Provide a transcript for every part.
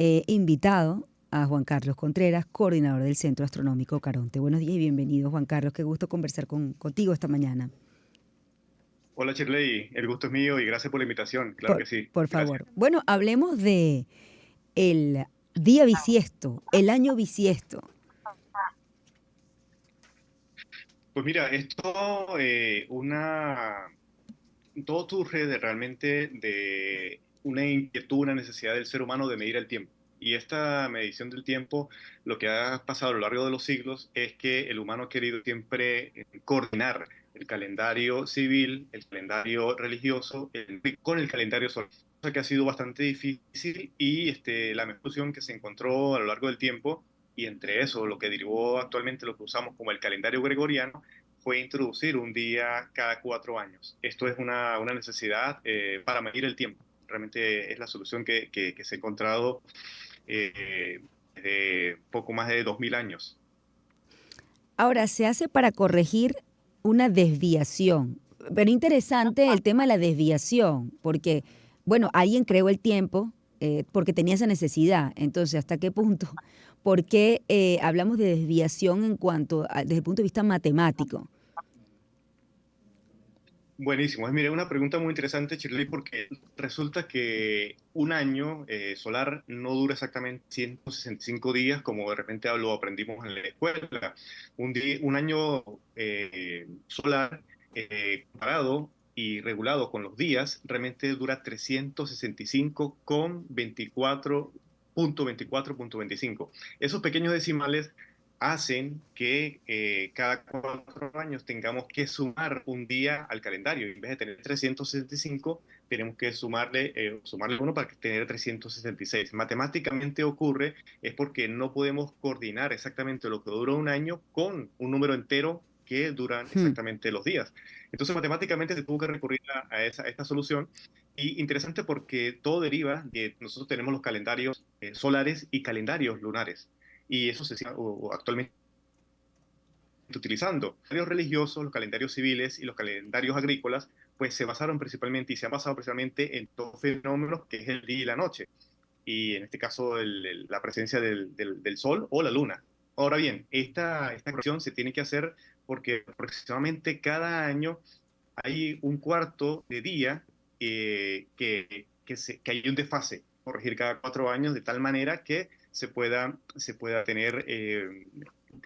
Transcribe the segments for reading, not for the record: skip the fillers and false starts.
He invitado a Juan Carlos Contreras, coordinador del Centro Astronómico Caronte. Buenos días y bienvenido, Juan Carlos. Qué gusto conversar contigo esta mañana. Hola Shirley, el gusto es mío y gracias por la invitación. Claro Por, que sí, por gracias. favor. Bueno, hablemos de el día bisiesto, el año bisiesto. Pues mira, todo surge realmente de una inquietud, una necesidad del ser humano de medir el tiempo. Y esta medición del tiempo, lo que ha pasado a lo largo de los siglos es que el humano ha querido siempre coordinar el calendario civil, el calendario religioso, con el calendario solar. Cosa que ha sido bastante difícil y la mejor solución que se encontró a lo largo del tiempo, y entre eso lo que derivó actualmente lo que usamos como el calendario gregoriano, fue introducir un día cada 4 años. Esto es una necesidad para medir el tiempo. Realmente es la solución que se ha encontrado desde poco más de 2000 años. Ahora, se hace para corregir una desviación. Pero interesante el tema de la desviación, porque, bueno, alguien creó el tiempo porque tenía esa necesidad. Entonces, ¿hasta qué punto? ¿Por qué hablamos de desviación desde el punto de vista matemático? Buenísimo. Mira, una pregunta muy interesante, Shirley, porque resulta que un año solar no dura exactamente 165 días, como de repente lo aprendimos en la escuela. Un año solar comparado y regulado con los días, realmente dura 365 con 24.24.25. Esos pequeños decimales hacen que cada 4 años tengamos que sumar un día al calendario. En vez de tener 365, tenemos que sumarle uno para tener 366. Matemáticamente ocurre es porque no podemos coordinar exactamente lo que dura un año con un número entero que duran Hmm. exactamente los días. Entonces, matemáticamente se tuvo que recurrir a esta solución. Y interesante porque todo deriva de nosotros tenemos los calendarios solares y calendarios lunares. Y eso se sigue actualmente utilizando. Los calendarios religiosos, los calendarios civiles y los calendarios agrícolas, pues se basaron principalmente y se han basado principalmente en dos fenómenos que es el día y la noche. Y en este caso la presencia del sol o la luna. Ahora bien, esta corrección se tiene que hacer porque aproximadamente cada año hay un cuarto de día que hay un desfase, corregir cada 4 años de tal manera que se pueda tener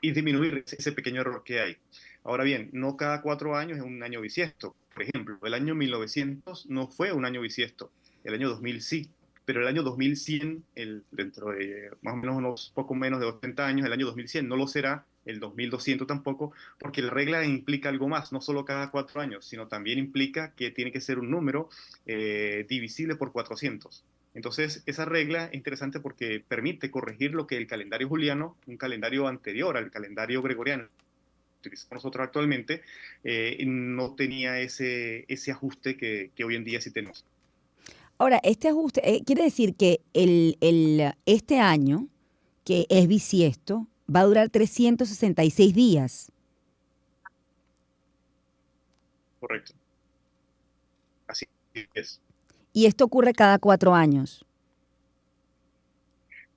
y disminuir ese pequeño error que hay. Ahora bien, no cada 4 años es un año bisiesto. Por ejemplo, el año 1900 no fue un año bisiesto, el año 2000 sí, pero el año 2100, dentro de más o menos unos poco menos de 80 años, el año 2100 no lo será, el 2200 tampoco, porque la regla implica algo más, no solo cada 4 años, sino también implica que tiene que ser un número divisible por 400. Entonces, esa regla es interesante porque permite corregir lo que el calendario juliano, un calendario anterior al calendario gregoriano que utilizamos nosotros actualmente, no tenía ese ajuste que hoy en día sí tenemos. Ahora, este ajuste quiere decir que este año, que es bisiesto, va a durar 366 días. Correcto. Así es. Y esto ocurre cada 4 años.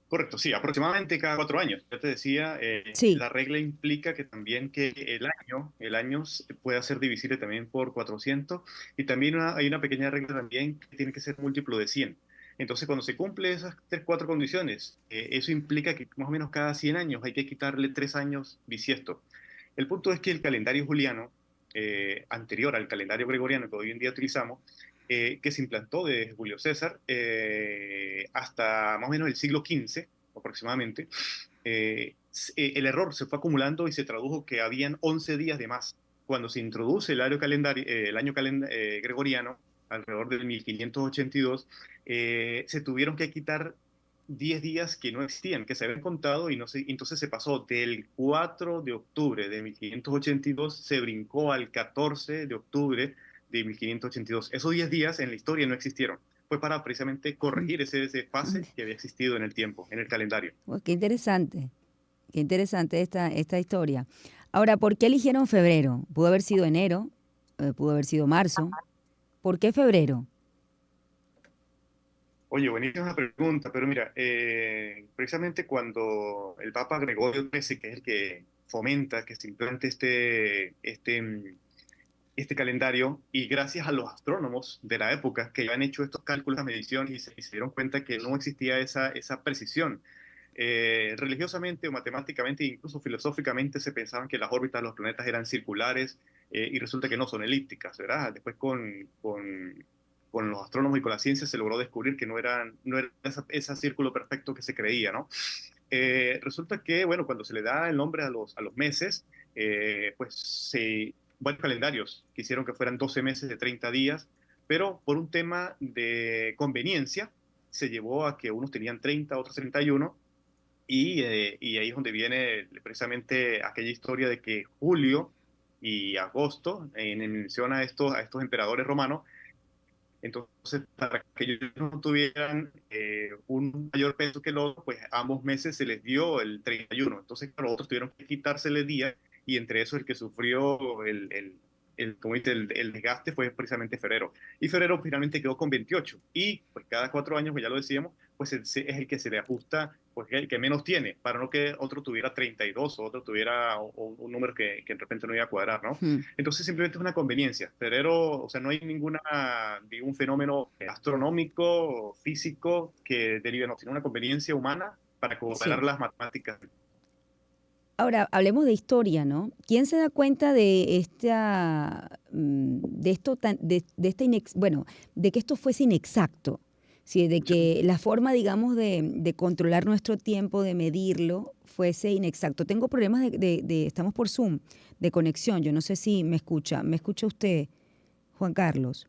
Correcto, sí, aproximadamente cada 4 años. Ya te decía, Sí. la regla implica que también que el año pueda ser divisible también por 400 y también hay una pequeña regla también que tiene que ser múltiplo de 100. Entonces, cuando se cumple esas tres, cuatro condiciones, eso implica que más o menos cada 100 años hay que quitarle 3 años bisiesto. El punto es que el calendario juliano, anterior al calendario gregoriano que hoy en día utilizamos, que se implantó desde Julio César hasta más o menos el siglo XV aproximadamente, el error se fue acumulando y se tradujo que habían 11 días de más. Cuando se introduce el año gregoriano, alrededor del 1582, se tuvieron que quitar 10 días que no existían, que se habían contado y no se, entonces se pasó del 4 de octubre de 1582, se brincó al 14 de octubre de 1582. Esos 10 días en la historia no existieron. Fue para precisamente corregir ese fase que había existido en el tiempo, en el calendario. Oh, qué interesante esta historia. Ahora, ¿por qué eligieron febrero? Pudo haber sido enero, pudo haber sido marzo. ¿Por qué febrero? Oye, buenísima pregunta, pero mira, precisamente cuando el Papa Gregorio XIII, que es el que fomenta que se implante este calendario, y gracias a los astrónomos de la época que han hecho estos cálculos, mediciones y se dieron cuenta que no existía esa precisión. Religiosamente o matemáticamente, incluso filosóficamente, se pensaban que las órbitas de los planetas eran circulares, y resulta que no son elípticas, ¿verdad? Después con los astrónomos y con la ciencia se logró descubrir que no era ese círculo perfecto que se creía, ¿no? Resulta que, bueno, cuando se le da el nombre a los meses, pues varios calendarios quisieron que fueran 12 meses de 30 días, pero por un tema de conveniencia se llevó a que unos tenían 30, otros 31, y ahí es donde viene precisamente aquella historia de que julio y agosto menciona a estos emperadores romanos. Entonces, para que ellos no tuvieran un mayor peso que el otro, pues ambos meses se les dio el 31. Entonces, claro, otros tuvieron que quitársele día, y entre eso el que sufrió como dice, el desgaste fue precisamente febrero. Y febrero finalmente quedó con 28. Y pues cada 4 años, pues ya lo decíamos, pues es el que se le ajusta, pues el que menos tiene, para no que otro tuviera 32 o otro tuviera un número que de repente no iba a cuadrar, ¿no? Hmm. Entonces simplemente es una conveniencia. Febrero, o sea, no hay ningún fenómeno astronómico o físico que derive, no, sino una conveniencia humana para cuadrar Sí. las matemáticas. Ahora, hablemos de historia, ¿no? ¿Quién se da cuenta de de esto de esta bueno, de que esto fuese inexacto? Sí, de que la forma, digamos, de controlar nuestro tiempo, de medirlo, fuese inexacto. Tengo problemas estamos por Zoom, de conexión. Yo no sé si me escucha. ¿Me escucha usted, Juan Carlos?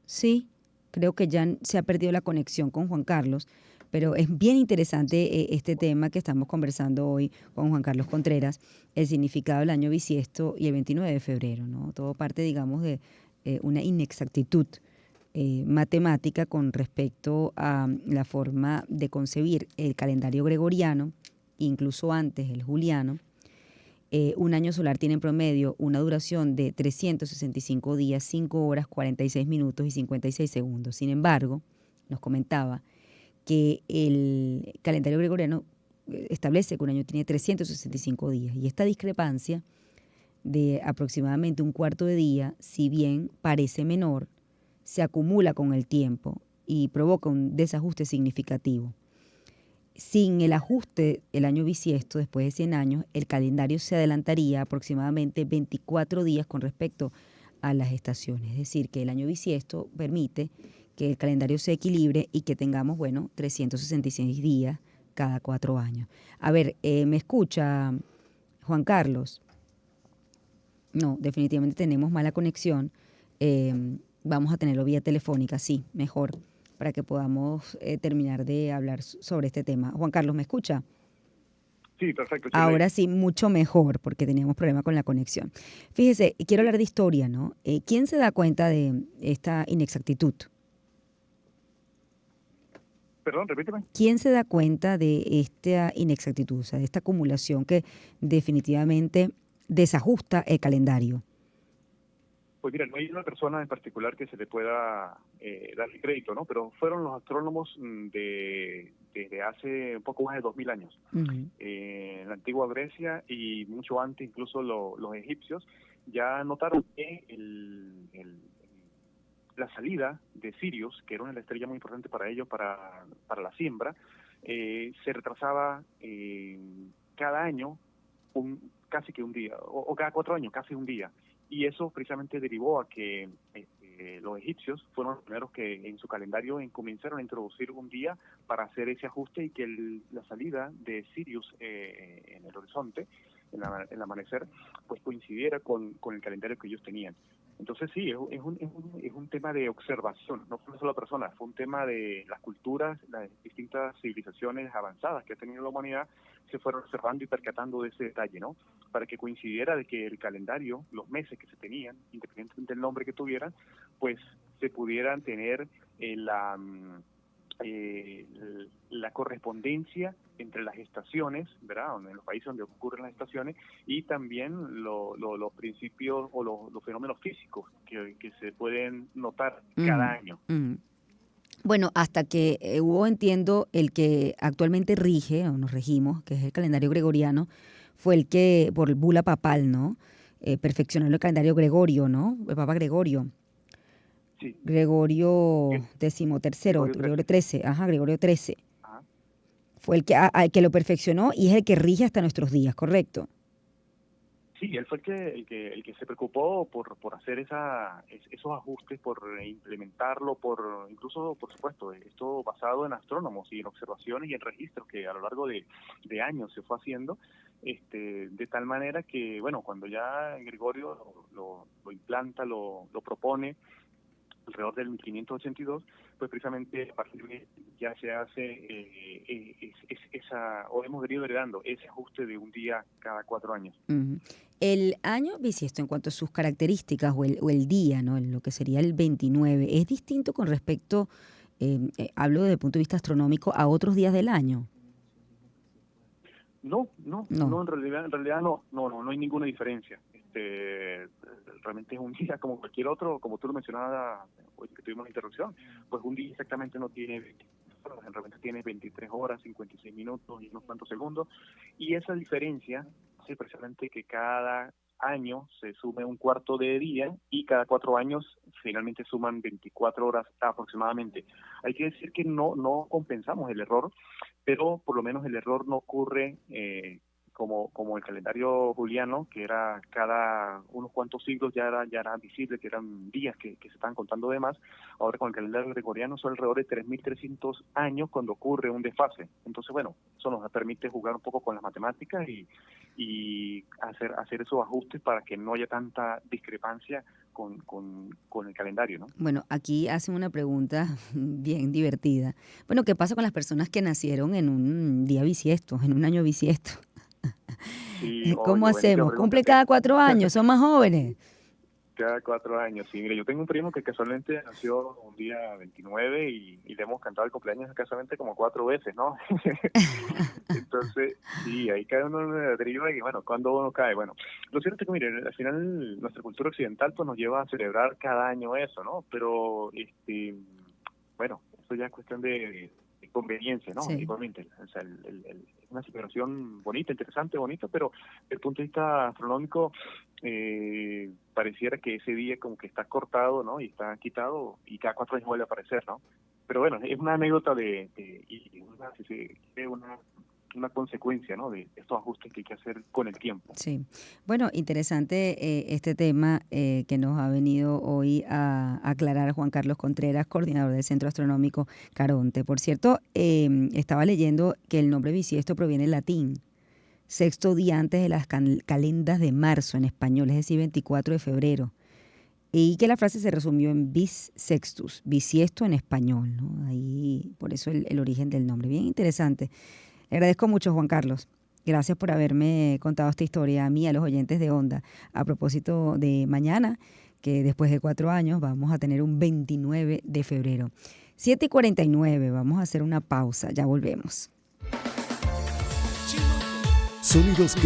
Sí, creo que ya se ha perdido la conexión con Juan Carlos, pero es bien interesante este tema que estamos conversando hoy con Juan Carlos Contreras, el significado del año bisiesto y el 29 de febrero, ¿no? Todo parte, digamos, de una inexactitud matemática con respecto a la forma de concebir el calendario gregoriano, incluso antes el juliano. Un año solar tiene en promedio una duración de 365 días, 5 horas, 46 minutos y 56 segundos. Sin embargo, nos comentaba que el calendario gregoriano establece que un año tiene 365 días, y esta discrepancia de aproximadamente un cuarto de día, si bien parece menor, se acumula con el tiempo y provoca un desajuste significativo. Sin el ajuste el año bisiesto, después de 100 años, el calendario se adelantaría aproximadamente 24 días con respecto a las estaciones. Es decir, que el año bisiesto permite que el calendario se equilibre y que tengamos, bueno, 366 días cada 4 años. A ver, ¿me escucha Juan Carlos? No, definitivamente tenemos mala conexión. Eh, Vamos a tenerlo vía telefónica, sí, mejor, para que podamos terminar de hablar sobre este tema. Juan Carlos, ¿me escucha? Sí, perfecto, Chile. Ahora sí, mucho mejor, porque teníamos problema con la conexión. Fíjese, quiero Sí. hablar de historia, ¿no? ¿Quién se da cuenta de esta inexactitud? Perdón, repíteme. ¿Quién se da cuenta de esta inexactitud, o sea, de esta acumulación que definitivamente desajusta el calendario? Pues mira, no hay una persona en particular que se le pueda darle crédito, ¿no? Pero fueron los astrónomos desde hace un poco más de 2000 años. Ujú. En la antigua Grecia y mucho antes, incluso los egipcios, ya notaron que la salida de Sirius, que era una estrella muy importante para ellos, para la siembra, se retrasaba cada año casi que un día, o cada 4 años, casi un día. Y eso precisamente derivó a que los egipcios fueron los primeros que en su calendario comenzaron a introducir un día para hacer ese ajuste, y que la salida de Sirius en el horizonte, en el amanecer, pues coincidiera con el calendario que ellos tenían. Entonces sí, es un tema de observación, no fue una sola persona, fue un tema de las culturas, las distintas civilizaciones avanzadas que ha tenido la humanidad, se fueron observando y percatando de ese detalle, ¿no? Para que coincidiera de que el calendario, los meses que se tenían, independientemente del nombre que tuvieran, pues se pudieran tener la la correspondencia entre las estaciones, ¿verdad? En los países donde ocurren las estaciones, y también los principios o los fenómenos físicos que se pueden notar cada año. Bueno, hasta que hubo, entiendo, el que actualmente rige, o nos regimos, que es el calendario gregoriano, fue el que, por bula papal, ¿no? Perfeccionó el calendario Gregorio, ¿no? El Papa Gregorio. Sí. Gregorio XIII, Gregorio XIII, Gregorio XIII. Ajá. Fue el que lo perfeccionó y es el que rige hasta nuestros días, ¿correcto? Sí, él fue el que se preocupó por hacer esos ajustes, por implementarlo, incluso, por supuesto, esto basado en astrónomos y en observaciones y en registros que a lo largo de años se fue haciendo, de tal manera que, bueno, cuando ya Gregorio lo implanta, lo propone, alrededor del 1582, pues precisamente a partir de ya se hace o hemos venido heredando ese ajuste de un día cada 4 años. El año bisiesto, en cuanto a sus características o el día, ¿no? Lo que sería el 29, ¿es distinto con respecto, hablo desde el punto de vista astronómico, a otros días del año? No, en realidad no hay ninguna diferencia. Realmente es un día como cualquier otro, como tú lo mencionabas hoy que tuvimos la interrupción, pues un día exactamente no tiene 23 horas, realmente tiene 23 horas, 56 minutos y unos cuantos segundos, y esa diferencia hace precisamente que cada año se sume un cuarto de día y cada 4 años finalmente suman 24 horas aproximadamente. Hay que decir que no compensamos el error, pero por lo menos el error no ocurre como el calendario juliano, que era cada unos cuantos siglos ya era visible, que eran días que se estaban contando de más. Ahora con el calendario gregoriano son alrededor de 3.300 años cuando ocurre un desfase. Entonces, bueno, eso nos permite jugar un poco con las matemáticas y hacer esos ajustes para que no haya tanta discrepancia con el calendario, ¿no? Bueno, aquí hacen una pregunta bien divertida. Bueno, ¿qué pasa con las personas que nacieron en un día bisiesto, en un año bisiesto? Sí, ¿Cómo oye, buenísima hacemos? pregunta. ¿Cumple cada 4 años? ¿Son más jóvenes? Cada 4 años, sí. Mire, yo tengo un primo que casualmente nació un día 29 y le hemos cantado el cumpleaños casualmente como 4 veces, ¿no? Entonces, sí, ahí cae uno en la deriva y, bueno, ¿cuándo uno cae? Bueno, lo cierto es que, mire, al final nuestra cultura occidental pues nos lleva a celebrar cada año eso, ¿no? Pero, bueno, eso ya es cuestión de conveniencia, ¿no? Sí. Igualmente, o sea, una celebración bonita, interesante, bonita, pero desde el punto de vista astronómico pareciera que ese día como que está cortado, ¿no? Y está quitado y cada 4 años vuelve a aparecer, ¿no? Pero bueno, es una anécdota una consecuencia, ¿no? De estos ajustes que hay que hacer con el tiempo. Sí. Bueno, interesante este tema que nos ha venido hoy a aclarar Juan Carlos Contreras, coordinador del Centro Astronómico Caronte. Por cierto, estaba leyendo que el nombre bisiesto proviene del latín, sexto día antes de las calendas de marzo en español, es decir, 24 de febrero. Y que la frase se resumió en bis sextus, bisiesto en español, ¿no? Ahí, por eso el origen del nombre. Bien interesante. Le agradezco mucho, Juan Carlos. Gracias por haberme contado esta historia a mí, a los oyentes de Onda, a propósito de mañana, que después de 4 años vamos a tener un 29 de febrero. 7:49, vamos a hacer una pausa, ya volvemos. Sonidos